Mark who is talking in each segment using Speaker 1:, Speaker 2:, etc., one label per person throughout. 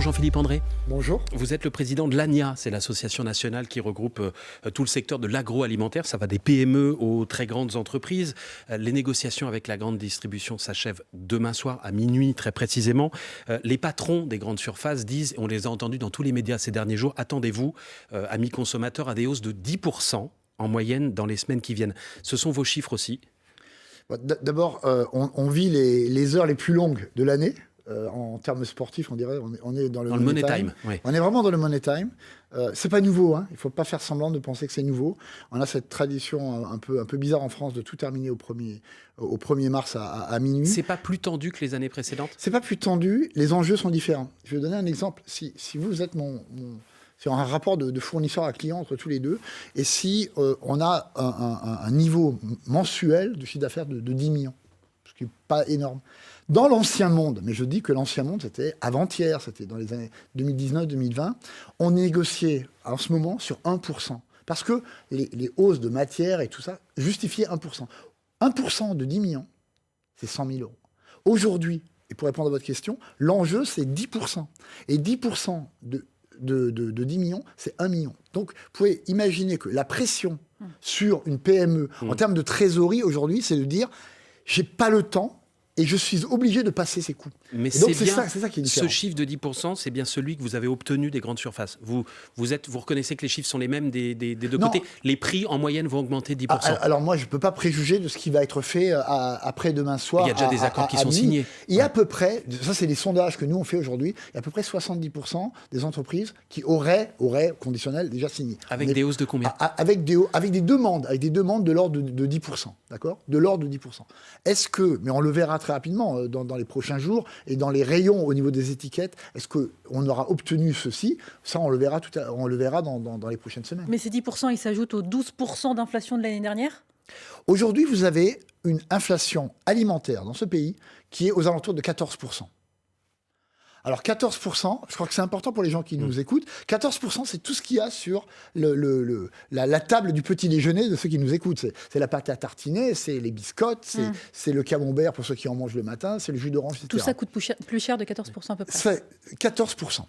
Speaker 1: Jean-Philippe André.
Speaker 2: Bonjour.
Speaker 1: Vous êtes le président de l'ANIA, c'est l'association nationale qui regroupe tout le secteur de l'agroalimentaire. Ça va des PME aux très grandes entreprises. Les négociations avec la grande distribution s'achèvent demain soir à minuit très précisément. Les patrons des grandes surfaces disent, on les a entendus dans tous les médias ces derniers jours, attendez-vous, amis consommateurs, à des hausses de 10% en moyenne dans les semaines qui viennent. Ce sont vos chiffres aussi?
Speaker 2: D'abord, on vit les heures les plus longues de l'année. En termes sportifs, on dirait, on est dans le money time.
Speaker 1: Oui.
Speaker 2: On est vraiment dans le money time. C'est pas nouveau, hein. Il faut pas faire semblant de penser que c'est nouveau. On a cette tradition un peu bizarre en France de tout terminer au 1er mars à minuit.
Speaker 1: C'est pas plus tendu que les années précédentes?
Speaker 2: C'est pas plus tendu. Les enjeux sont différents. Je vais donner un exemple. Si vous êtes sur un rapport de fournisseur à client entre tous les deux, et si on a un niveau mensuel de chiffre d'affaires de 10 millions, ce qui n'est pas énorme. Dans l'ancien monde, mais je dis que l'ancien monde, c'était avant-hier, c'était dans les années 2019-2020, on négociait en ce moment sur 1%. Parce que les hausses de matière et tout ça justifiaient 1%. 1% de 10 millions, c'est 100 000 euros. Aujourd'hui, et pour répondre à votre question, l'enjeu, c'est 10%. Et 10% de 10 millions, c'est 1 million. Donc, vous pouvez imaginer que la pression sur une PME, en termes de trésorerie, aujourd'hui, c'est de dire, j'ai pas le temps, et je suis obligé de passer ces coûts.
Speaker 1: Mais
Speaker 2: donc,
Speaker 1: c'est bien
Speaker 2: ça qui est différent.
Speaker 1: Ce chiffre de 10%, c'est bien celui que vous avez obtenu des grandes surfaces. Vous reconnaissez que les chiffres sont les mêmes des deux côtés. Les prix, en moyenne, vont augmenter 10%.
Speaker 2: Alors moi, je ne peux pas préjuger de ce qui va être fait après demain soir.
Speaker 1: Il y a déjà des accords qui sont signés.
Speaker 2: Il y a à peu près, ça c'est les sondages que nous on fait aujourd'hui, il y a à peu près 70% des entreprises qui auraient conditionnel, déjà signé.
Speaker 1: Avec des hausses de combien?
Speaker 2: Avec des demandes de l'ordre de 10%. D'accord ? De l'ordre de 10%. Est-ce que, mais on le verra très rapidement dans les prochains jours, et dans les rayons au niveau des étiquettes, est-ce qu'on aura obtenu ceci? Ça, on le verra dans les prochaines semaines.
Speaker 3: Mais ces 10%, ils s'ajoutent aux 12% d'inflation de l'année dernière?
Speaker 2: Aujourd'hui, vous avez une inflation alimentaire dans ce pays qui est aux alentours de 14%. Alors 14%, je crois que c'est important pour les gens qui nous écoutent, 14% c'est tout ce qu'il y a sur la table du petit déjeuner de ceux qui nous écoutent. C'est la pâte à tartiner, c'est les biscottes, c'est le camembert pour ceux qui en mangent le matin, c'est le jus d'orange, etc.
Speaker 3: Tout ça coûte plus cher de 14% à peu près.
Speaker 2: C'est 14%.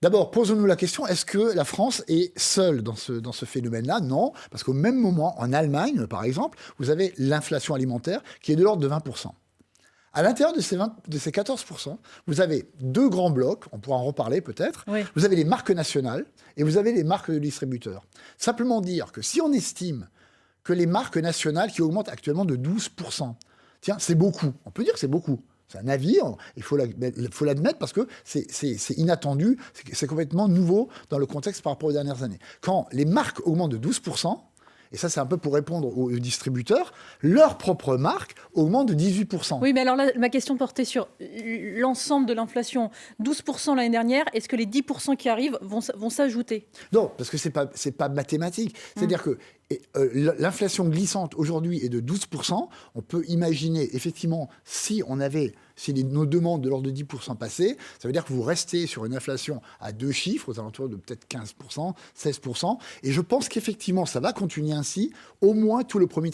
Speaker 2: D'abord, posons-nous la question, est-ce que la France est seule dans ce phénomène-là? Non, parce qu'au même moment, en Allemagne, par exemple, vous avez l'inflation alimentaire qui est de l'ordre de 20%. À l'intérieur de ces 14%, vous avez deux grands blocs, on pourra en reparler peut-être. Oui. Vous avez les marques nationales et vous avez les marques de distributeurs. Simplement dire que si on estime que les marques nationales qui augmentent actuellement de 12%, tiens, c'est beaucoup. On peut dire que c'est beaucoup. C'est un avis, il faut l'admettre parce que c'est inattendu, c'est complètement nouveau dans le contexte par rapport aux dernières années. Quand les marques augmentent de 12%, et ça, c'est un peu pour répondre aux distributeurs, leur propre marque augmente de 18%.
Speaker 3: Oui, mais alors là, ma question portait sur l'ensemble de l'inflation. 12% l'année dernière, est-ce que les 10% qui arrivent vont s'ajouter?
Speaker 2: Non, parce que c'est pas mathématique. C'est-à-dire que l'inflation glissante aujourd'hui est de 12%. On peut imaginer, effectivement, si nos demandes de l'ordre de 10% passaient, ça veut dire que vous restez sur une inflation à deux chiffres, aux alentours de peut-être 15%, 16%. Et je pense qu'effectivement, ça va continuer ainsi, au moins tout le premier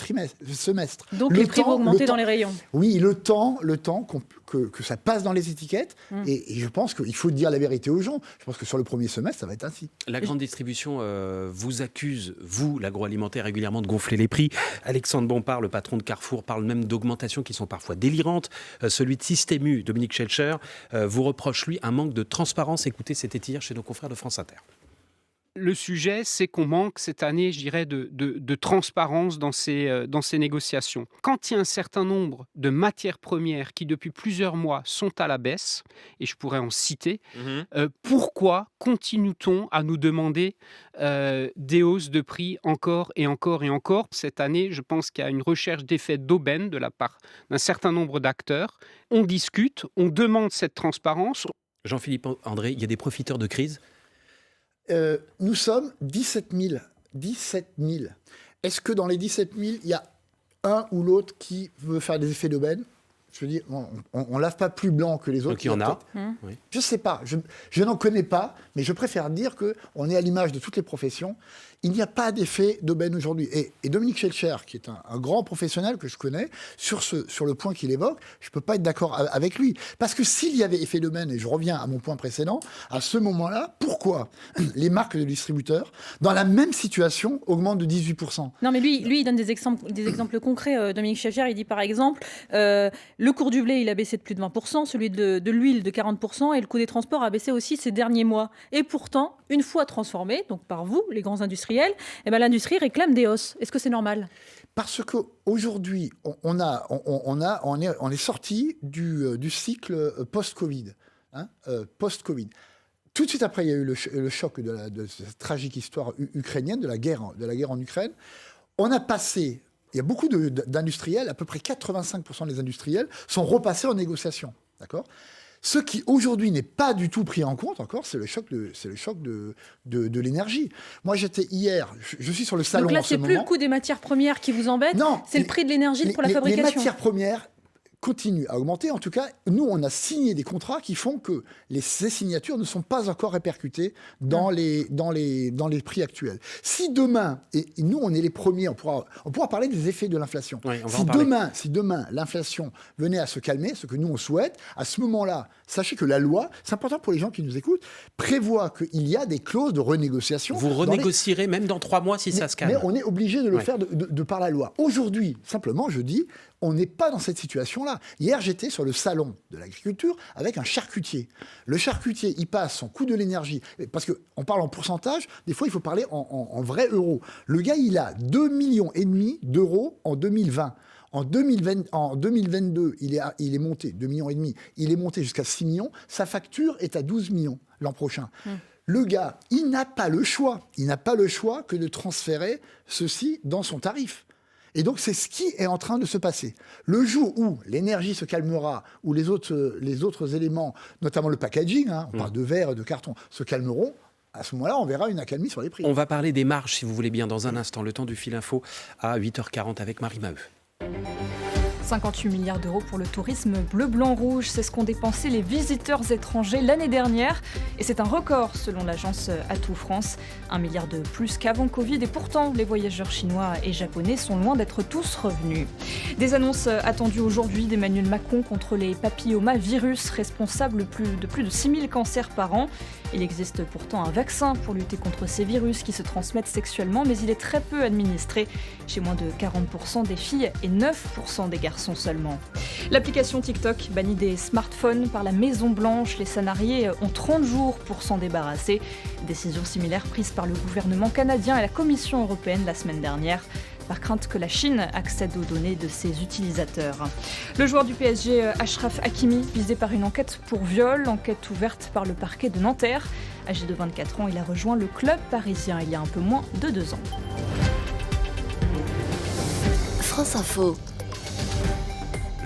Speaker 2: semestre.
Speaker 3: Donc les prix vont augmenter dans les rayons.
Speaker 2: Oui, le temps que ça passe dans les étiquettes. Et je pense qu'il faut dire la vérité aux gens. Je pense que sur le premier semestre, ça va être ainsi.
Speaker 1: La grande distribution vous accuse, vous, l'agroalimentaire, régulièrement de gonfler les prix. Alexandre Bompard, le patron de Carrefour, parle même d'augmentations qui sont parfois délirantes. Celui de Système U, Dominique Schelcher, vous reproche, lui, un manque de transparence. Écoutez, c'était hier chez nos confrères de France Inter.
Speaker 4: Le sujet, c'est qu'on manque cette année, je dirais, de transparence dans ces négociations. Quand il y a un certain nombre de matières premières qui, depuis plusieurs mois, sont à la baisse, et je pourrais en citer, pourquoi continue-t-on à nous demander des hausses de prix encore et encore et encore? Cette année, je pense qu'il y a une recherche d'effet d'aubaine de la part d'un certain nombre d'acteurs. On discute, on demande cette transparence.
Speaker 1: Jean-Philippe André, il y a des profiteurs de crise?
Speaker 2: Nous sommes 17 000. Est-ce que dans les 17 000, il y a un ou l'autre qui veut faire des effets d'aubaine? Je veux dire, on ne lave pas plus blanc que les autres.
Speaker 1: Donc il y en a.
Speaker 2: Oui. Je ne sais pas, je n'en connais pas, mais je préfère dire qu'on est à l'image de toutes les professions. Il n'y a pas d'effet d'aubaine aujourd'hui. Et Dominique Schelcher, qui est un grand professionnel que je connais, sur le point qu'il évoque, je ne peux pas être d'accord avec lui. Parce que s'il y avait effet d'aubaine, et je reviens à mon point précédent, à ce moment-là, pourquoi les marques de distributeurs, dans la même situation, augmentent de 18%?
Speaker 3: Non, mais lui, il donne des exemples concrets. Dominique Schelcher, il dit par exemple, le cours du blé, il a baissé de plus de 20%, celui de l'huile de 40%, et le coût des transports a baissé aussi ces derniers mois. Et pourtant, une fois transformé, donc par vous, les grands industriels, eh ben, l'industrie réclame des hausses. Est-ce que c'est normal ?
Speaker 2: Parce qu'aujourd'hui, on est sorti du cycle post-Covid. Post-Covid. Tout de suite après, il y a eu le choc de cette tragique histoire ukrainienne, de la guerre en Ukraine. On a passé, il y a beaucoup d'industriels, à peu près 85% des industriels sont repassés en négociation. D'accord ? Ce qui, aujourd'hui, n'est pas du tout pris en compte encore, c'est le choc de l'énergie. Moi, j'étais hier, je suis sur le salon en ce moment.
Speaker 3: Donc là, c'est plus le coût des matières premières qui vous embête, c'est le prix de l'énergie pour la fabrication.
Speaker 2: Les matières premières continue à augmenter. En tout cas, nous, on a signé des contrats qui font que ces signatures ne sont pas encore répercutées dans les prix actuels. Si demain, et nous, on est les premiers, on pourra parler des effets de l'inflation.
Speaker 1: Oui,
Speaker 2: si demain, l'inflation venait à se calmer, ce que nous, on souhaite, à ce moment-là, sachez que la loi, c'est important pour les gens qui nous écoutent, prévoit qu'il y a des clauses de renégociation.
Speaker 1: Vous renégocierez même dans 3 mois si ça se calme.
Speaker 2: Mais on est obligé de le faire de par la loi. Aujourd'hui, simplement, je dis, on n'est pas dans cette situation-là. Hier, j'étais sur le salon de l'agriculture avec un charcutier. Le charcutier, il passe son coût de l'énergie, parce qu'on parle en pourcentage, des fois, il faut parler en vrais euros. Le gars, il a 2,5 millions d'euros en 2020. En 2022, il est monté, 2,5 millions, il est monté jusqu'à 6 millions. Sa facture est à 12 millions l'an prochain. Le gars, il n'a pas le choix. Il n'a pas le choix que de transférer ceci dans son tarif. Et donc, c'est ce qui est en train de se passer. Le jour où l'énergie se calmera, où les autres éléments, notamment le packaging, on parle de verre et de carton, se calmeront, à ce moment-là, on verra une accalmie sur les prix.
Speaker 1: On va parler des marges, si vous voulez bien, dans un instant. Le temps du fil info à 8h40 avec Marie Maheu.
Speaker 5: 58 milliards d'euros pour le tourisme bleu, blanc, rouge. C'est ce qu'ont dépensé les visiteurs étrangers l'année dernière. Et c'est un record selon l'agence Atout France. 1 milliard de plus qu'avant Covid. Et pourtant, les voyageurs chinois et japonais sont loin d'être tous revenus. Des annonces attendues aujourd'hui d'Emmanuel Macron contre les papillomavirus, responsables de plus de 6000 cancers par an. Il existe pourtant un vaccin pour lutter contre ces virus qui se transmettent sexuellement, mais il est très peu administré chez moins de 40% des filles et 9% des garçons seulement. L'application TikTok bannit des smartphones par la Maison-Blanche. Les salariés ont 30 jours pour s'en débarrasser. Décision similaire prise par le gouvernement canadien et la Commission européenne la semaine dernière, par crainte que la Chine accède aux données de ses utilisateurs. Le joueur du PSG, Achraf Hakimi, visé par une enquête pour viol, enquête ouverte par le parquet de Nanterre. Âgé de 24 ans, il a rejoint le club parisien il y a un peu moins de 2 ans.
Speaker 6: France Info.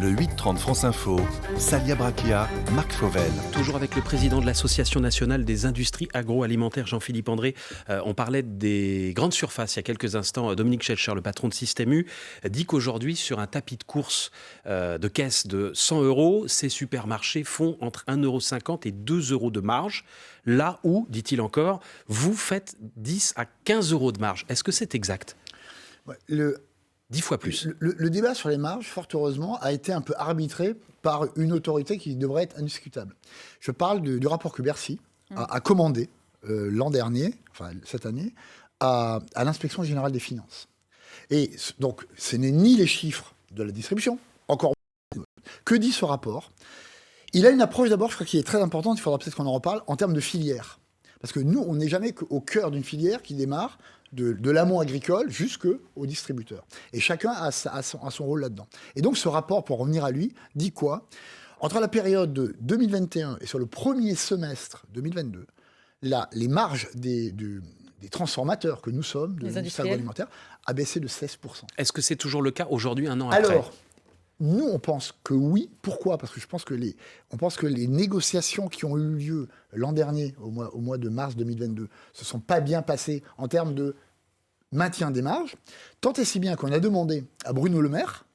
Speaker 7: Le 8-30 France Info, Salia Brakia, Marc Fauvel.
Speaker 1: Toujours avec le président de l'Association nationale des industries agroalimentaires, Jean-Philippe André. On parlait des grandes surfaces il y a quelques instants. Dominique Schelcher, le patron de Système U, dit qu'aujourd'hui, sur un tapis de course de caisse de 100 €, ces supermarchés font entre 1,50 € et 2 € de marge. Là où, dit-il encore, vous faites 10 à 15 € de marge. Est-ce que c'est exact ? 10 fois plus.
Speaker 2: Le débat sur les marges, fort heureusement, a été un peu arbitré par une autorité qui devrait être indiscutable. Je parle du rapport que Bercy a commandé l'an dernier, enfin cette année, à l'inspection générale des finances. Et donc, ce n'est ni les chiffres de la distribution, encore que dit ce rapport. Il a une approche d'abord, je crois, qui est très importante, il faudra peut-être qu'on en reparle, en termes de filière. Parce que nous, on n'est jamais au cœur d'une filière qui démarre de l'amont agricole jusqu'au distributeur. Et chacun a son rôle là-dedans. Et donc, ce rapport, pour revenir à lui, dit quoi ? Entre la période de 2021 et sur le premier semestre 2022, les marges des transformateurs que nous sommes, de l'industrie agroalimentaire, a baissé de 16%.
Speaker 1: Est-ce que c'est toujours le cas aujourd'hui, un an après ?
Speaker 2: Alors, nous, on pense que oui. Pourquoi ? Parce que je pense que les négociations qui ont eu lieu l'an dernier, au mois de mars 2022, se sont pas bien passées en termes de maintien des marges, tant et si bien qu'on a demandé à Bruno Le Maire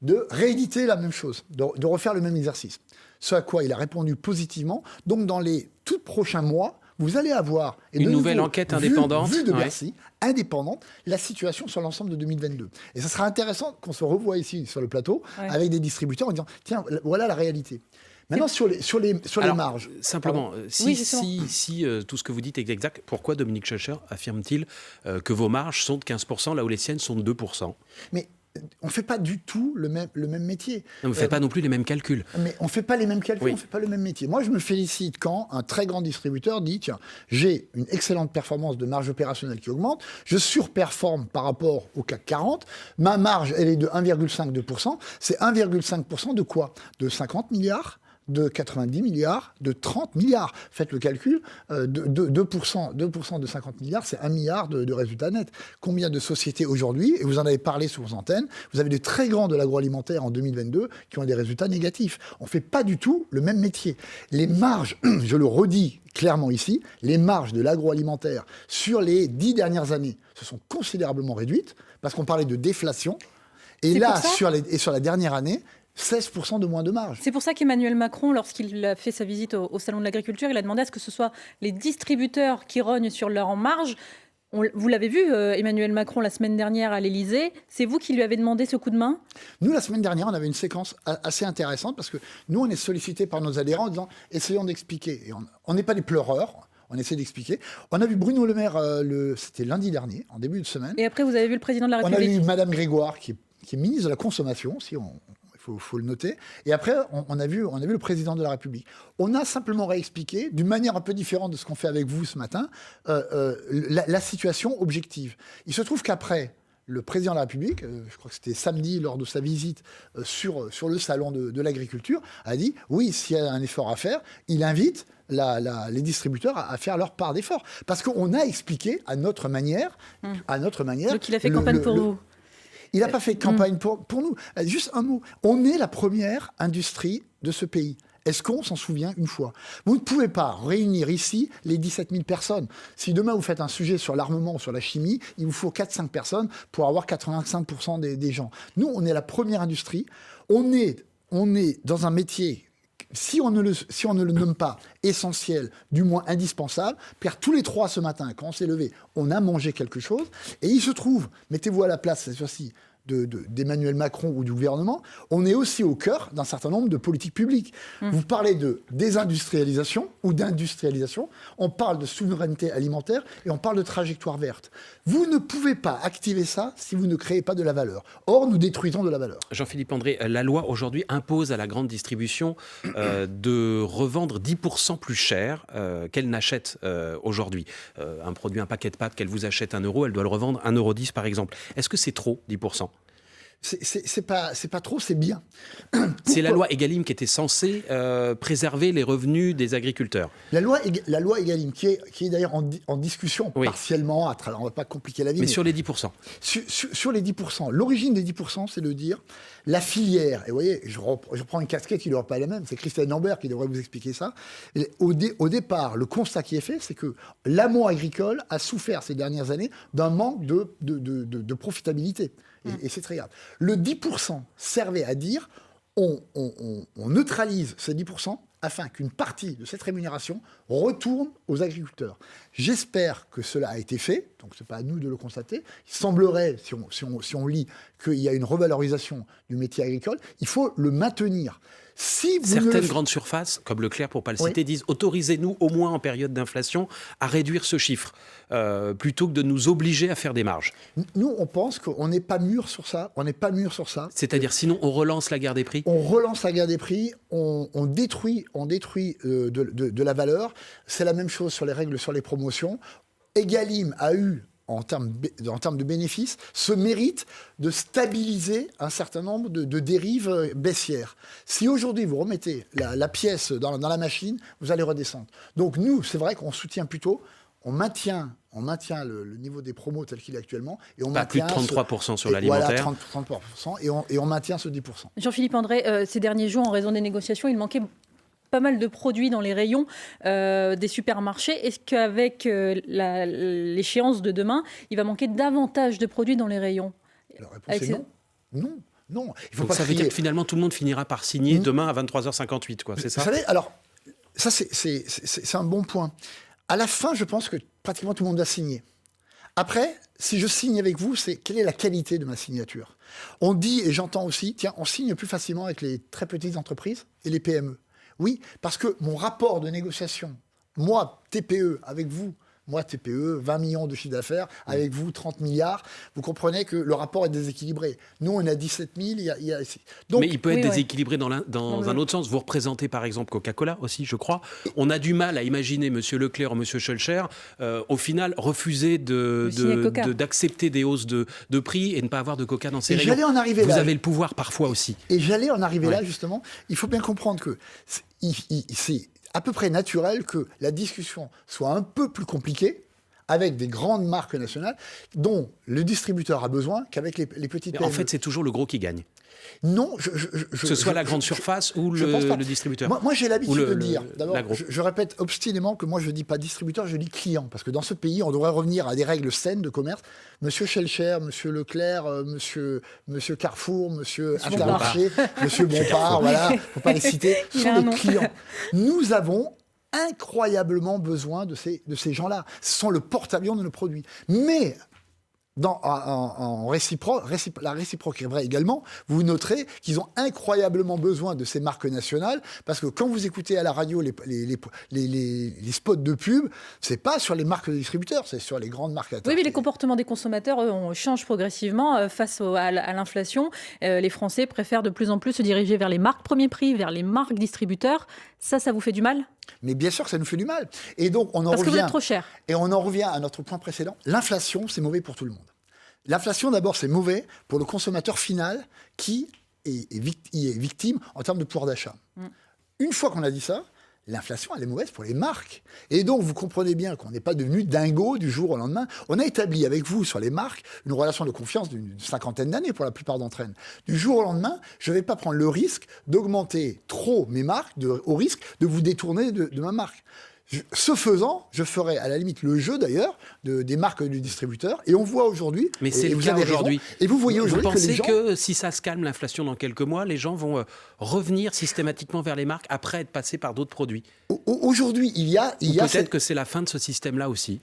Speaker 2: de rééditer la même chose, de refaire le même exercice. Ce à quoi il a répondu positivement. Donc, dans les tout prochains mois, vous allez avoir
Speaker 1: une nouvelle enquête indépendante
Speaker 2: vue de Bercy, indépendante, la situation sur l'ensemble de 2022. Et ça sera intéressant qu'on se revoie ici sur le plateau avec des distributeurs en disant tiens, voilà la réalité. Maintenant, sur les marges.
Speaker 1: Simplement, si tout ce que vous dites est exact, pourquoi Dominique Schoecher affirme-t-il que vos marges sont de 15% là où les siennes sont de 2%?
Speaker 2: Mais on ne fait pas du tout le même métier.
Speaker 1: Vous ne faites pas non plus les mêmes calculs.
Speaker 2: Mais on ne fait pas les mêmes calculs, on ne fait pas le même métier. Moi, je me félicite quand un très grand distributeur dit tiens, j'ai une excellente performance de marge opérationnelle qui augmente, je surperforme par rapport au CAC 40, ma marge, elle est de 1,52%. C'est 1,5% de quoi? De 50 milliards, de 90 milliards, de 30 milliards. Faites le calcul, 2% de 50 milliards, c'est 1 milliard de résultats nets. Combien de sociétés aujourd'hui, et vous en avez parlé sur vos antennes, vous avez des très grands de l'agroalimentaire en 2022 qui ont des résultats négatifs. On ne fait pas du tout le même métier. Les marges, je le redis clairement ici, les marges de l'agroalimentaire sur les 10 dernières années se sont considérablement réduites, parce qu'on parlait de déflation. Et là, sur la dernière année, 16% de moins de marge.
Speaker 3: C'est pour ça qu'Emmanuel Macron, lorsqu'il a fait sa visite au Salon de l'Agriculture, il a demandé à ce que ce soit les distributeurs qui rognent sur leur marge. Vous l'avez vu, Emmanuel Macron, la semaine dernière à l'Élysée. C'est vous qui lui avez demandé ce coup de main?
Speaker 2: Nous, la semaine dernière, on avait une séquence assez intéressante parce que nous, on est sollicités par nos adhérents en disant « essayons d'expliquer ». Et on n'est pas des pleureurs. On essaie d'expliquer. On a vu Bruno Le Maire, c'était lundi dernier, en début de semaine.
Speaker 3: Et après, vous avez vu le président de la République.
Speaker 2: On a vu Madame Grégoire, qui est ministre de la Consommation, si il faut le noter. Et après, on a vu le président de la République. On a simplement réexpliqué, d'une manière un peu différente de ce qu'on fait avec vous ce matin, la situation objective. Il se trouve qu'après, le président de la République, je crois que c'était samedi, lors de sa visite sur le salon de l'agriculture, a dit, oui, s'il y a un effort à faire, il invite les distributeurs à faire leur part d'effort. Parce qu'on a expliqué à notre manière...
Speaker 3: Donc il a fait campagne pour vous.
Speaker 2: Il n'a pas fait campagne pour nous. Juste un mot. On est la première industrie de ce pays. Est-ce qu'on s'en souvient une fois? Vous ne pouvez pas réunir ici les 17 000 personnes. Si demain vous faites un sujet sur l'armement ou sur la chimie, il vous faut 4-5 personnes pour avoir 85% des gens. Nous, on est la première industrie. On est dans un métier... Si on ne le nomme pas essentiel, du moins indispensable, Pierre, tous les 3 ce matin, quand on s'est levé, on a mangé quelque chose. Et il se trouve, mettez-vous à la place, cette fois-ci, d'Emmanuel Macron ou du gouvernement, on est aussi au cœur d'un certain nombre de politiques publiques. Vous parlez de désindustrialisation ou d'industrialisation, on parle de souveraineté alimentaire et on parle de trajectoire verte. Vous ne pouvez pas activer ça si vous ne créez pas de la valeur. Or, nous détruisons de la valeur.
Speaker 1: Jean-Philippe André, la loi aujourd'hui impose à la grande distribution de revendre 10% plus cher qu'elle n'achète aujourd'hui. Un produit, un paquet de pâtes qu'elle vous achète 1 €, elle doit le revendre 1,10 € par exemple. Est-ce que c'est trop, 10%?
Speaker 2: C'est pas trop, c'est bien.
Speaker 1: C'est la loi Egalim qui était censée préserver les revenus des agriculteurs.
Speaker 2: La loi Egalim, qui est d'ailleurs en discussion partiellement, on ne va pas compliquer la vie.
Speaker 1: Mais sur les 10%.
Speaker 2: Sur les 10%. L'origine des 10%, c'est de dire la filière, et vous voyez, je reprends une casquette qui ne devrait pas être la même, c'est Christelle Lambert qui devrait vous expliquer ça. Et au départ, le constat qui est fait, c'est que l'amont agricole a souffert ces dernières années d'un manque de profitabilité. Et c'est très grave. Le 10% servait à dire on neutralise ces 10% afin qu'une partie de cette rémunération retourne aux agriculteurs. J'espère que cela a été fait, donc ce n'est pas à nous de le constater. Il semblerait, si on lit, qu'il y a une revalorisation du métier agricole, il faut le maintenir.
Speaker 1: Certaines grandes surfaces, comme Leclerc pour ne pas le citer, disent autorisez-nous au moins en période d'inflation à réduire ce chiffre, plutôt que de nous obliger à faire des marges.
Speaker 2: Nous, on pense qu'on n'est pas mûr sur ça.
Speaker 1: C'est-à-dire, sinon, on relance la guerre des prix.
Speaker 2: On relance la guerre des prix, on détruit de la valeur. C'est la même chose sur les règles, sur les promotions. Egalim a eu, en termes de bénéfices, ce mérite de stabiliser un certain nombre de dérives baissières. Si aujourd'hui vous remettez la pièce dans la machine, vous allez redescendre. Donc nous, c'est vrai qu'on soutient plutôt, on maintient le niveau des promos tel qu'il est actuellement. Et on maintient
Speaker 1: plus de 33% sur l'alimentaire.
Speaker 2: Voilà, 33%, et on maintient ce 10%.
Speaker 3: Jean-Philippe André, ces derniers jours, en raison des négociations, il manquait pas mal de produits dans les rayons des supermarchés. Est-ce qu'avec l'échéance de demain, il va manquer davantage de produits dans les rayons?
Speaker 2: La réponse est non. Non.
Speaker 1: Donc ça veut dire que finalement, tout le monde finira par signer demain à 23h58, quoi, c'est ça?
Speaker 2: Vous savez, alors, ça c'est un bon point. À la fin, je pense que pratiquement tout le monde a signé. Après, si je signe avec vous, c'est quelle est la qualité de ma signature? On dit, et j'entends aussi, tiens, on signe plus facilement avec les très petites entreprises et les PME. Oui, parce que mon rapport de négociation, moi, TPE, avec vous, moi, TPE, 20 millions de chiffre d'affaires, avec vous, 30 milliards, vous comprenez que le rapport est déséquilibré. Nous, on a 17 000, Donc,
Speaker 1: mais il peut être
Speaker 3: oui,
Speaker 1: déséquilibré dans un autre sens. Vous représentez par exemple Coca-Cola aussi, je crois. On a du mal à imaginer M. Leclerc ou M. Schulcher, au final, refuser d'accepter des hausses de prix et ne pas avoir de Coca dans ses rayons.
Speaker 2: J'allais en arriver là.
Speaker 1: Vous avez le pouvoir parfois aussi.
Speaker 2: Et j'allais en arriver là, justement. Il faut bien comprendre que c'est à peu près naturel que la discussion soit un peu plus compliquée avec des grandes marques nationales dont le distributeur a besoin qu'avec les petites PME.
Speaker 1: En fait, c'est toujours le gros qui gagne.
Speaker 2: Non,
Speaker 1: que ce soit la grande surface ou le distributeur.
Speaker 2: Moi, j'ai l'habitude de dire, d'abord,
Speaker 1: l'agro.
Speaker 2: je répète obstinément que moi, je ne dis pas distributeur, je dis client. Parce que dans ce pays, on devrait revenir à des règles saines de commerce. Monsieur Schellcher, Monsieur Leclerc, Monsieur Carrefour, Monsieur Intermarché, Monsieur Bompard, voilà, il ne faut pas les citer, sont des clients. Nous avons incroyablement besoin de ces gens-là. Ce sont le porte-avions de nos produits. Mais la réciproque est vraie également. Vous noterez qu'ils ont incroyablement besoin de ces marques nationales parce que quand vous écoutez à la radio les spots de pub, c'est pas sur les marques de distributeurs, c'est sur les grandes marques.
Speaker 3: Oui, mais les comportements des consommateurs changent progressivement face à l'inflation. Les Français préfèrent de plus en plus se diriger vers les marques premier prix, vers les marques distributeurs. Ça vous fait du mal?
Speaker 2: Mais bien sûr que ça nous fait du mal. Et donc,
Speaker 3: Parce que vous êtes trop cher.
Speaker 2: Et on en revient à notre point précédent. L'inflation, c'est mauvais pour tout le monde. L'inflation, d'abord, c'est mauvais pour le consommateur final qui est victime en termes de pouvoir d'achat. Une fois qu'on a dit ça, l'inflation, elle est mauvaise pour les marques. Et donc, vous comprenez bien qu'on n'est pas devenu dingo du jour au lendemain. On a établi avec vous, sur les marques, une relation de confiance d'une cinquantaine d'années pour la plupart d'entre elles. Du jour au lendemain, je ne vais pas prendre le risque d'augmenter trop mes marques, au risque de vous détourner de ma marque. Ce faisant, je ferai à la limite le jeu d'ailleurs des marques du distributeur. Et on voit aujourd'hui.
Speaker 1: Mais c'est le cas aujourd'hui.
Speaker 2: Et vous voyez aujourd'hui
Speaker 1: que les
Speaker 2: gens.
Speaker 1: Vous pensez que si ça se calme l'inflation dans quelques mois, les gens vont revenir systématiquement vers les marques après être passés par d'autres produits?
Speaker 2: Aujourd'hui, il y a
Speaker 1: peut-être que c'est la fin de ce système-là aussi.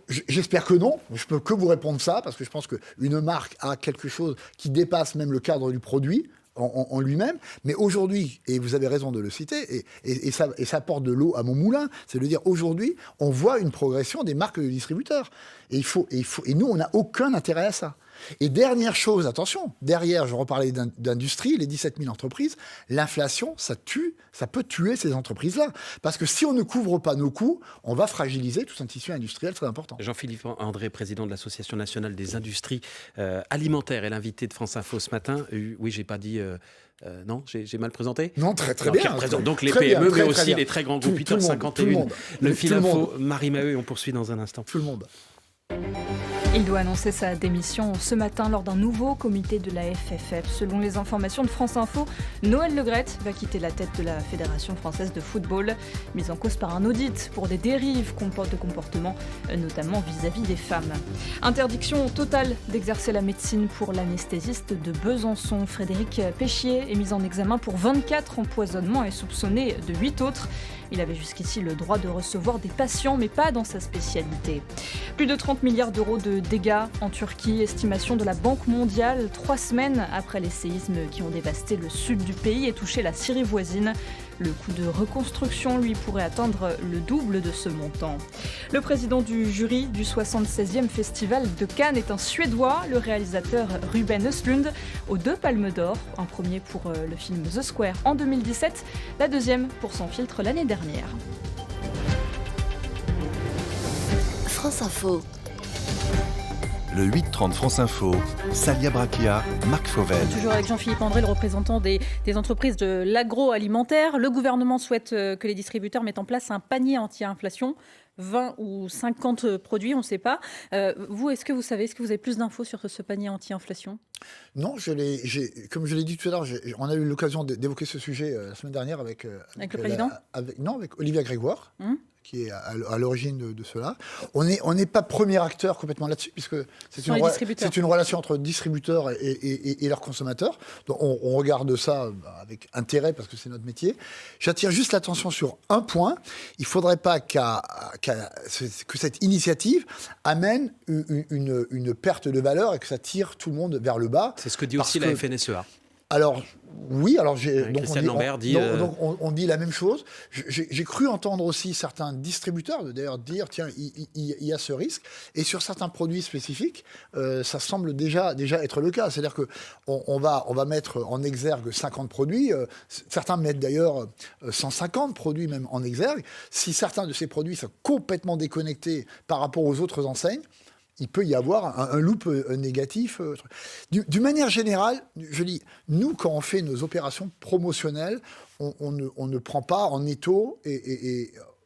Speaker 2: J'espère que non. Je peux que vous répondre ça parce que je pense qu'une marque a quelque chose qui dépasse même le cadre du produit. En lui-même, mais aujourd'hui, et vous avez raison de le citer, et ça porte de l'eau à mon moulin, c'est de dire aujourd'hui, on voit une progression des marques de distributeurs. Et nous, on n'a aucun intérêt à ça. Et dernière chose, attention, derrière, je reparlais d'industrie, les 17 000 entreprises, l'inflation, ça peut tuer ces entreprises-là. Parce que si on ne couvre pas nos coûts, on va fragiliser tout un tissu industriel très important.
Speaker 1: Jean-Philippe André, président de l'Association nationale des industries alimentaires, est l'invité de France Info ce matin. Oui, j'ai pas dit... non, j'ai mal présenté?
Speaker 2: Non, très bien.
Speaker 1: Qui représente donc les
Speaker 2: très
Speaker 1: PME,
Speaker 2: bien,
Speaker 1: mais aussi les très grands groupes, 8h51. Le fil info, Marie Maheu, et on poursuit dans un instant.
Speaker 2: Tout le monde.
Speaker 5: Il doit annoncer sa démission ce matin lors d'un nouveau comité de la FFF. Selon les informations de France Info, Noël Le Graët va quitter la tête de la Fédération française de football, mise en cause par un audit pour des dérives de comportement, notamment vis-à-vis des femmes. Interdiction totale d'exercer la médecine pour l'anesthésiste de Besançon. Frédéric Péchier est mis en examen pour 24 empoisonnements et soupçonné de 8 autres. Il avait jusqu'ici le droit de recevoir des patients, mais pas dans sa spécialité. Plus de 30 milliards d'euros de dégâts en Turquie, estimation de la Banque mondiale, 3 semaines après les séismes qui ont dévasté le sud du pays et touché la Syrie voisine. Le coût de reconstruction, lui, pourrait atteindre le double de ce montant. Le président du jury du 76e Festival de Cannes est un Suédois, le réalisateur Ruben Östlund, aux 2 Palmes d'Or. Un premier pour le film The Square en 2017, la deuxième pour son filtre l'année dernière.
Speaker 6: France Info.
Speaker 7: Le 8-30 France Info, Salia Brachia, Marc Fauvel.
Speaker 3: Toujours avec Jean-Philippe André, le représentant des entreprises de l'agroalimentaire. Le gouvernement souhaite que les distributeurs mettent en place un panier anti-inflation. 20 ou 50 produits, on ne sait pas. Vous, est-ce que vous avez plus d'infos sur ce panier anti-inflation?
Speaker 2: Non, comme je l'ai dit tout à l'heure, on a eu l'occasion d'évoquer ce sujet la semaine dernière avec
Speaker 3: le président
Speaker 2: avec Olivia Grégoire, qui est à l'origine de cela. On n'est pas premier acteur complètement là-dessus, puisque c'est une relation entre distributeurs et leurs consommateurs. Donc on regarde ça avec intérêt, parce que c'est notre métier. J'attire juste l'attention sur un point. Il ne faudrait pas que cette initiative amène une perte de valeur et que ça tire tout le monde vers le bas.
Speaker 1: C'est ce que dit aussi la FNSEA.
Speaker 2: Alors, oui,
Speaker 1: Christiane Lambert dit...
Speaker 2: on dit la même chose. J'ai cru entendre aussi certains distributeurs d'ailleurs dire, tiens, il y a ce risque. Et sur certains produits spécifiques, ça semble déjà être le cas. C'est-à-dire qu'on va mettre en exergue 50 produits. Certains mettent d'ailleurs 150 produits même en exergue. Si certains de ces produits sont complètement déconnectés par rapport aux autres enseignes, il peut y avoir un loop négatif. D'une manière générale, je dis, nous, quand on fait nos opérations promotionnelles, on ne prend pas en étau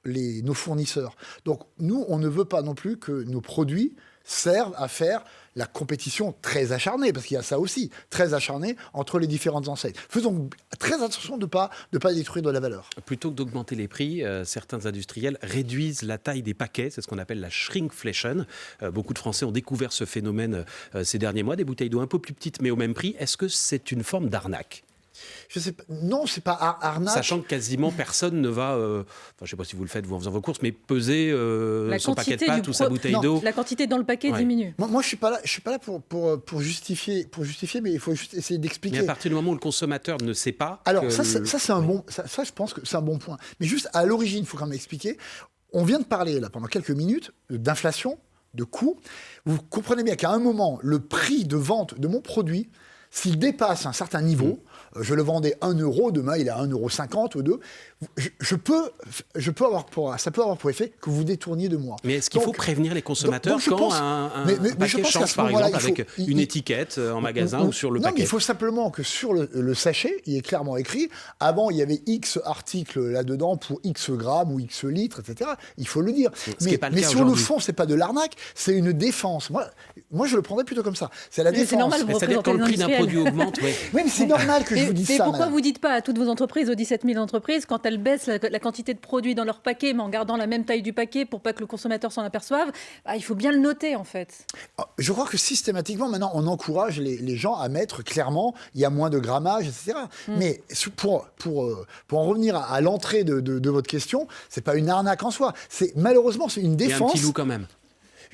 Speaker 2: nos fournisseurs. Donc, nous, on ne veut pas non plus que nos produits servent à faire la compétition très acharnée, parce qu'il y a ça aussi, très acharnée entre les différentes enseignes. Faisons très attention de ne pas détruire de la valeur.
Speaker 1: Plutôt que d'augmenter les prix, certains industriels réduisent la taille des paquets, c'est ce qu'on appelle la shrinkflation. Beaucoup de Français ont découvert ce phénomène ces derniers mois, des bouteilles d'eau un peu plus petites mais au même prix. Est-ce que c'est une forme d'arnaque ?
Speaker 2: Je sais pas. Non, c'est pas arnaque.
Speaker 1: Sachant que quasiment personne ne va, je ne sais pas si vous le faites vous en faisant vos courses, mais peser son paquet de pâtes ou sa bouteille d'eau.
Speaker 3: La quantité dans le paquet diminue.
Speaker 2: Moi, je suis pas là pour justifier, mais il faut juste essayer d'expliquer.
Speaker 1: Mais à partir du moment où le consommateur ne sait pas.
Speaker 2: Alors ça, c'est je pense que c'est un bon point. Mais juste à l'origine, il faut quand même expliquer. On vient de parler là pendant quelques minutes d'inflation, de coûts. Vous comprenez bien qu'à un moment, le prix de vente de mon produit, s'il dépasse un certain niveau, je le vendais 1 euro, demain il est à 1,50 € ou 2, ça peut avoir pour effet que vous détourniez de moi.
Speaker 1: Mais est-ce qu'il faut prévenir les consommateurs quand un paquet change, par exemple, avec une étiquette en magasin ou sur le paquet ?
Speaker 2: Non, mais il faut simplement que sur le sachet, il est clairement écrit, avant il y avait X articles là-dedans pour X grammes ou X litres, etc. Il faut le dire. Mais sur le fond, c'est pas de l'arnaque, c'est une défense. Moi, je le prendrais plutôt comme ça. C'est la défense.
Speaker 3: C'est normal,
Speaker 1: c'est-à-dire quand le prix d'un produit augmente.
Speaker 2: Oui, mais c'est normal que je vous dise ça.
Speaker 3: Mais pourquoi vous ne dites pas à toutes vos entreprises, aux 17 000 entreprises, quand elles baissent la quantité de produits dans leur paquet, mais en gardant la même taille du paquet pour pas que le consommateur s'en aperçoive, il faut bien le noter en fait.
Speaker 2: Je crois que systématiquement, maintenant, on encourage les gens à mettre clairement, il y a moins de grammage, etc. Mais pour en revenir à l'entrée de votre question, c'est pas une arnaque en soi. Malheureusement, c'est une défense.
Speaker 1: Il y a un petit loup quand même.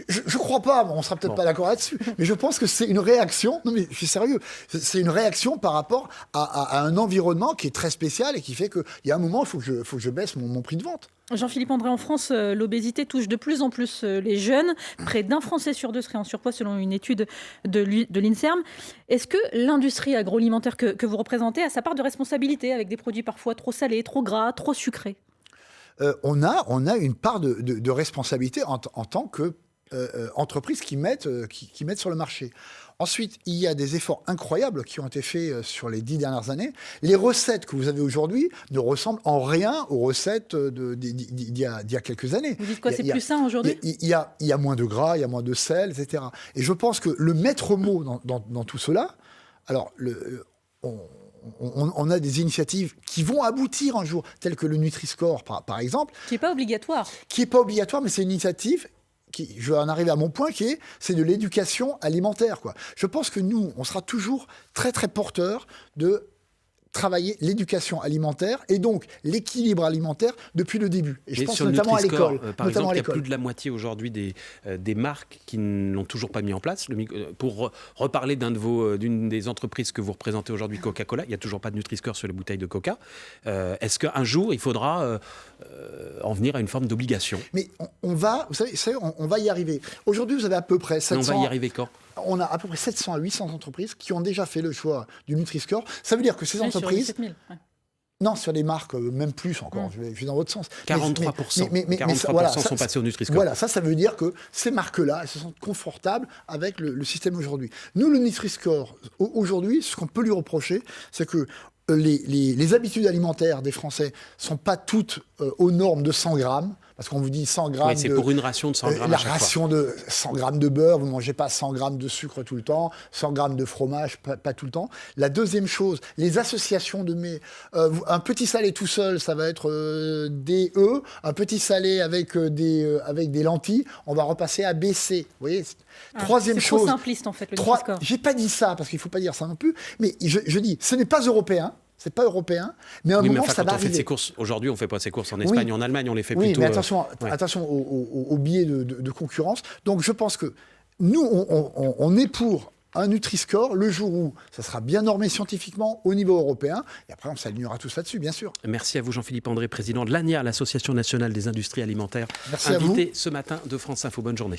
Speaker 2: Je crois pas, on sera peut-être pas d'accord là-dessus, mais je pense que c'est une réaction, non mais je suis sérieux, c'est une réaction par rapport à un environnement qui est très spécial et qui fait qu'il y a un moment, il faut que je baisse mon prix de vente.
Speaker 3: Jean-Philippe André, en France, l'obésité touche de plus en plus les jeunes. Près d'1 Français sur 2 serait en surpoids selon une étude de l'INSERM. Est-ce que l'industrie agroalimentaire que vous représentez a sa part de responsabilité avec des produits parfois trop salés, trop gras, trop sucrés ?
Speaker 2: On a une part de responsabilité en tant que entreprises qui mettent sur le marché. Ensuite, il y a des efforts incroyables qui ont été faits sur les 10 dernières années. Les recettes que vous avez aujourd'hui ne ressemblent en rien aux recettes d'il y a quelques années.
Speaker 3: Vous dites quoi, c'est plus sain aujourd'hui ?
Speaker 2: Il y a moins de gras, il y a moins de sel, etc. Et je pense que le maître mot dans tout cela, alors on a des initiatives qui vont aboutir un jour, telles que le Nutri-Score, par exemple.
Speaker 3: Qui n'est pas obligatoire.
Speaker 2: Qui n'est pas obligatoire, mais c'est une initiative je vais en arriver à mon point c'est de l'éducation alimentaire, quoi. Je pense que nous, on sera toujours très, très porteurs de travailler l'éducation alimentaire et donc l'équilibre alimentaire depuis le début. Et je pense notamment à l'école.
Speaker 1: Par exemple, il y a plus de la moitié aujourd'hui des marques qui ne l'ont toujours pas mis en place. Pour reparler d'une des entreprises que vous représentez aujourd'hui, Coca-Cola, il n'y a toujours pas de Nutri-Score sur les bouteilles de Coca. Est-ce qu'un jour, il faudra en venir à une forme d'obligation ?
Speaker 2: Mais on va y arriver. Aujourd'hui, vous avez à peu près 700...
Speaker 1: Mais on va y arriver quand ?
Speaker 2: On a à peu près 700 à 800 entreprises qui ont déjà fait le choix du Nutri-Score. Ça veut dire que ces entreprises...
Speaker 3: Sur 17 000,
Speaker 2: Non, sur les marques, même plus encore. Je vais dans votre sens.
Speaker 1: 43%.
Speaker 2: Mais
Speaker 1: 43% sont passés au Nutri-Score.
Speaker 2: Voilà, ça veut dire que ces marques-là, elles se sentent confortables avec le système aujourd'hui. Nous, le Nutri-Score, aujourd'hui, ce qu'on peut lui reprocher, c'est que les habitudes alimentaires des Français ne sont pas toutes aux normes de 100 grammes. Parce qu'on vous dit 100 grammes
Speaker 1: Oui, c'est pour une ration de 100 grammes
Speaker 2: la
Speaker 1: à chaque fois.
Speaker 2: ration de 100 grammes de beurre, vous ne mangez pas 100 grammes de sucre tout le temps, 100 grammes de fromage, pas tout le temps. La deuxième chose, les associations de mets. Un petit salé tout seul, ça va être DE. Un petit salé avec des lentilles, on va repasser à BC. Vous voyez. Troisième
Speaker 3: c'est
Speaker 2: chose.
Speaker 3: trop simpliste en fait le Nutri-Score.
Speaker 2: J'ai pas dit ça parce qu'il faut pas dire ça non plus. Mais je dis, ce n'est pas européen. C'est pas européen, mais à un moment, ça va
Speaker 1: quand on fait
Speaker 2: arriver.
Speaker 1: ses courses, aujourd'hui, on fait pas ses courses en Espagne, en Allemagne, on les fait
Speaker 2: Oui,
Speaker 1: plutôt.
Speaker 2: mais attention aux biais de concurrence. Donc, je pense que nous, on est pour un Nutri-Score le jour où ça sera bien normé scientifiquement au niveau européen. Et après, on s'alignera tous là-dessus, bien sûr.
Speaker 1: Merci à vous, Jean-Philippe André, président de l'ANIA, l'Association nationale des industries alimentaires.
Speaker 2: Merci à vous.
Speaker 1: Invité ce matin de France Info. Bonne journée.